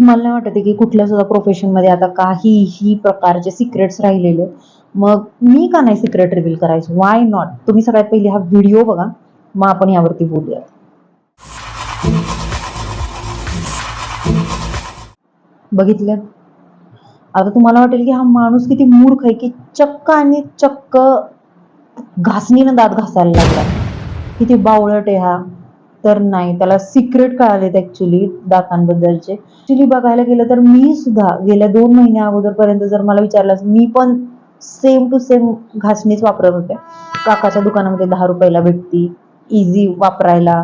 मला नाही वाटत की कुठल्या सुद्धा प्रोफेशन मध्ये आता काहीही प्रकारचे सिक्रेट्स राहिलेले, मग मी का नाही सिक्रेट रिव्हील करायचं? Why not? तुम्ही सगळ्यात पहिले हा व्हिडिओ बघा, मग आपण यावरती बोलूया. बघितलं? आता तुम्हाला वाटेल की हा माणूस किती मूर्ख आहे की चक्क आणि चक्क घासणीनं दात घासायला लागला, किती बावळट आहे हा. तर नाही, त्याला सिक्रेट कळालेत ऍक्च्युली दातांबद्दलचे. ऍक्च्युली बघायला गेलं तर मी सुद्धा गेल्या 2 महिन्या अगोदरपर्यंत जर मला विचारलं, मी पण सेम टू सेम घासणीच वापरत होते. काकाच्या दुकानामध्ये 10 रुपयाला भेटती, इझी वापरायला,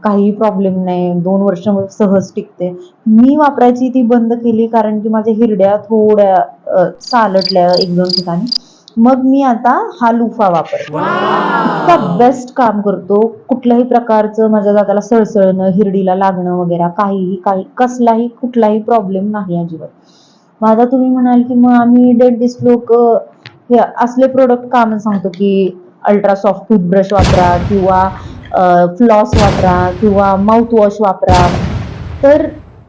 काही प्रॉब्लेम नाही, 2 वर्ष सहज टिकते. मी वापरायची ती बंद केली कारण की माझ्या हिरड्या थोड्या सालटल्या 1-2 ठिकाणी. मग मी आता हा लुफा वापरते. इतका बेस्ट काम करतो. कुठल्याही प्रकारचं माझ्या दाताला सळसळणं, हिरडीला लागणं वगैरे काही कसलाही कुठलाही प्रॉब्लेम नाही अजिबात. मग आता तुम्ही म्हणाल की मग आम्ही डेंटिस्ट लोक हे असले प्रोडक्ट का म्हणून सांगतो की अल्ट्रा सॉफ्ट टूथब्रश वापरा किंवा फ्लॉस वापरा किंवा माउथ वॉश वापरा. तर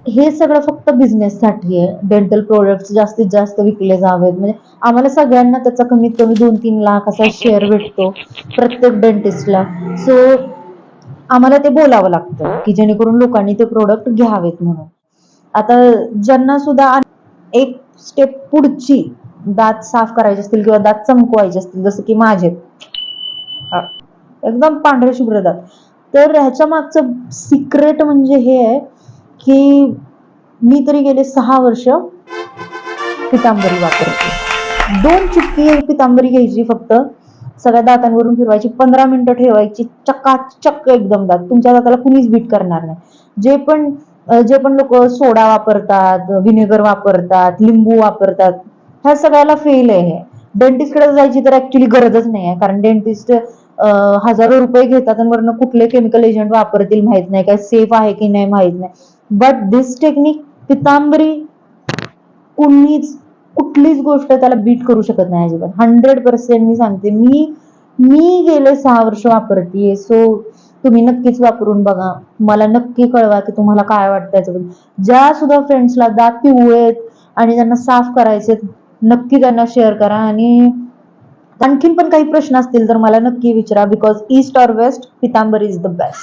हे सगळं फक्त बिझनेससाठी आहे. डेंटल प्रोडक्ट्स जास्तीत जास्त विकले जावेत, म्हणजे आम्हाला सगळ्यांना त्याचा कमीत कमी 2-3 लाख असा शेअर भेटतो प्रत्येक डेंटिस्टला. सो आम्हाला ते बोलावं लागतं की जेणेकरून लोकांनी ते प्रोडक्ट घ्यावेत म्हणून. आता ज्यांना सुद्धा एक स्टेप पुढची दात साफ करायचे असतील किंवा दात चमकवायचे असतील, जसं की माझे एकदम पांढरे शुभ्र दात, तर ह्याच्या मागचं सिक्रेट म्हणजे हे आहे की मी तरी गेले 6 वर्ष पितांबरी वापरते. 2 चुटकी पितांबरी घ्यायची, फक्त सगळ्या दातांवरून फिरवायची, 15 मिनिटं ठेवायची, चक्काचक्क एकदम दात. तुमच्या दाताला कुणीच बीट करणार नाही. जे पण लोक सोडा वापरतात, व्हिनेगर वापरतात, लिंबू वापरतात, ह्या सगळ्याला फेल आहे हे. डेंटिस्टकडे जायची तर ऍक्च्युली गरजच नाही आहे, कारण डेंटिस्ट हजारो रुपये घेतात आणि वरनं कुठले केमिकल एजंट वापरतील माहित नाही, काय सेफ आहे की नाही माहित नाही. बट दिस टेक्निक पितांबरी कुठलीच गोष्ट त्याला बीट करू शकत नाही अजिबात. 100% मी सांगते. मी गेले 6 वर्ष वापरतीये. सो तुम्ही नक्कीच वापरून बघा. मला नक्की कळवा की तुम्हाला काय वाटतं याच्याबद्दल. ज्या सुद्धा फ्रेंड्सला दात पिवळे आहेत आणि त्यांना साफ करायचे, नक्की त्यांना शेअर करा. आणि आणखीन पण काही प्रश्न असतील तर मला नक्की विचारा, because east or west Pitambari is the best.